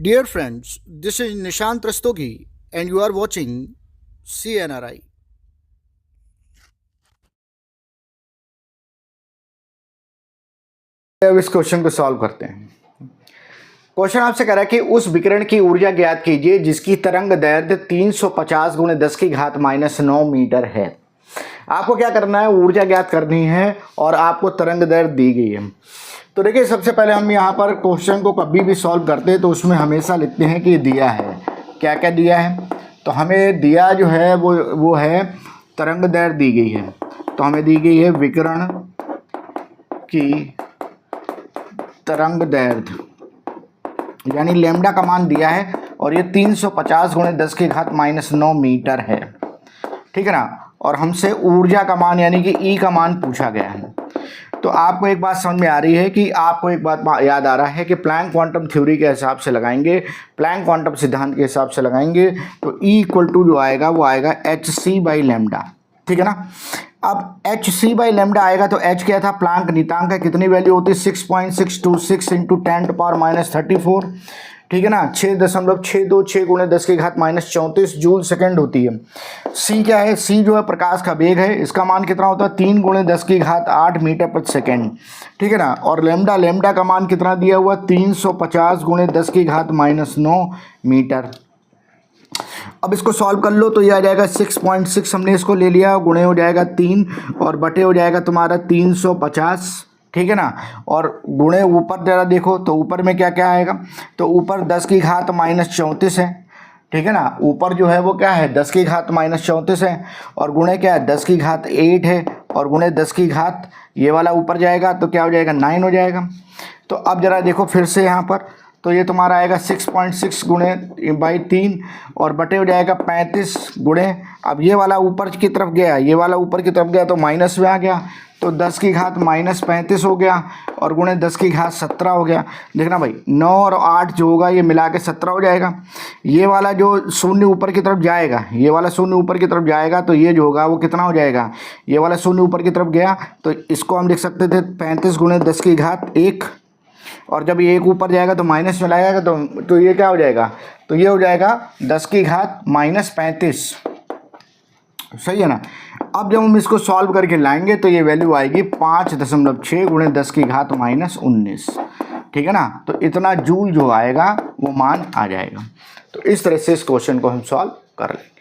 Dear friends, this is Nishant Rastogi and you are watching CNRI. अब इस question को solve करते हैं। क्वेश्चन आपसे कह रहा है कि उस विकिरण की ऊर्जा ज्ञात कीजिए जिसकी तरंग दैर्ध्य 350 गुणे 10 की घात -9 मीटर है। आपको क्या करना है, ऊर्जा ज्ञात करनी है और आपको तरंग दैर्ध्य दी गई है। तो देखिए, सबसे पहले हम यहाँ पर क्वेश्चन को कभी भी सॉल्व करते हैं तो उसमें हमेशा लिखते हैं कि दिया है। क्या क्या दिया है? तो हमें दिया जो है वो है तरंग दैर्ध्य दी गई है। तो हमें दी गई है विकिरण की तरंग दैर्ध्य यानी लैम्डा का मान दिया है और ये 350 गुणे 10 की घात -9 मीटर है। ठीक है ना। और हमसे ऊर्जा का मान यानी कि ई का मान पूछा गया है। तो आपको एक बात समझ में आ रही है कि आपको एक बात याद आ रहा है कि प्लैंक क्वांटम थ्योरी के हिसाब से लगाएंगे, प्लैंक क्वांटम सिद्धांत के हिसाब से लगाएंगे तो ई इक्वल टू जो आएगा वो आएगा hc/λ। ठीक है ना। अब hc/λ आएगा तो h क्या था, प्लैंक नीतांक का कितनी वैल्यू होती है 6.626 इंटू 10⁻34। ठीक है ना। 6.626 गुणे 10 की घात -34 जूल सेकेंड होती है। c क्या है, c जो है प्रकाश का वेग है, इसका मान कितना होता है 3 गुणे 10 की घात 8 मीटर प्रति सेकेंड। ठीक है ना। और लैम्डा का मान कितना दिया हुआ 350 गुणे 10 की घात -9 मीटर। अब इसको सॉल्व कर लो तो ये आ जाएगा 6.6 हमने इसको ले लिया, गुणे हो जाएगा 3 और बटे हो जाएगा तुम्हारा 350। ठीक है ना। और गुणे ऊपर जरा देखो तो ऊपर में क्या क्या आएगा, तो ऊपर 10 की घात -34 है। ठीक है ना। ऊपर जो है वो क्या है 10 की घात -34 है और गुणे क्या है 10 की घात 8 है और गुणे 10 की घात ये वाला ऊपर जाएगा तो क्या हो जाएगा 9 हो जाएगा। तो अब जरा देखो फिर से यहाँ पर, तो ये तुम्हारा आएगा 6.6 गुणे बाई 3 और बटे हो जाएगा 35 गुणे, अब ये वाला ऊपर की तरफ गया, ये वाला ऊपर की तरफ गया तो माइनस में आ गया तो 10 की घात -35 हो गया और गुणे 10 की घात 17 हो गया। देखना भाई 9 और 8 जो होगा ये मिला के 17 हो जाएगा। ये वाला जो शून्य ऊपर की तरफ जाएगा, ये वाला शून्य ऊपर की तरफ जाएगा तो ये जो होगा वो कितना हो जाएगा, ये वाला शून्य ऊपर की तरफ गया तो इसको हम लिख सकते थे 35 गुणे 10 की घात 1 और जब ये एक ऊपर जाएगा तो माइनस में लाएगा तो ये क्या हो जाएगा, तो ये हो जाएगा 10 की घात -35। सही है ना। अब जब हम इसको सॉल्व करके लाएंगे तो ये वैल्यू आएगी 5.6 गुणे 10 की घात -19। ठीक है ना। तो इतना जूल जो आएगा वो मान आ जाएगा। तो इस तरह से इस क्वेश्चन को हम सॉल्व कर लेंगे।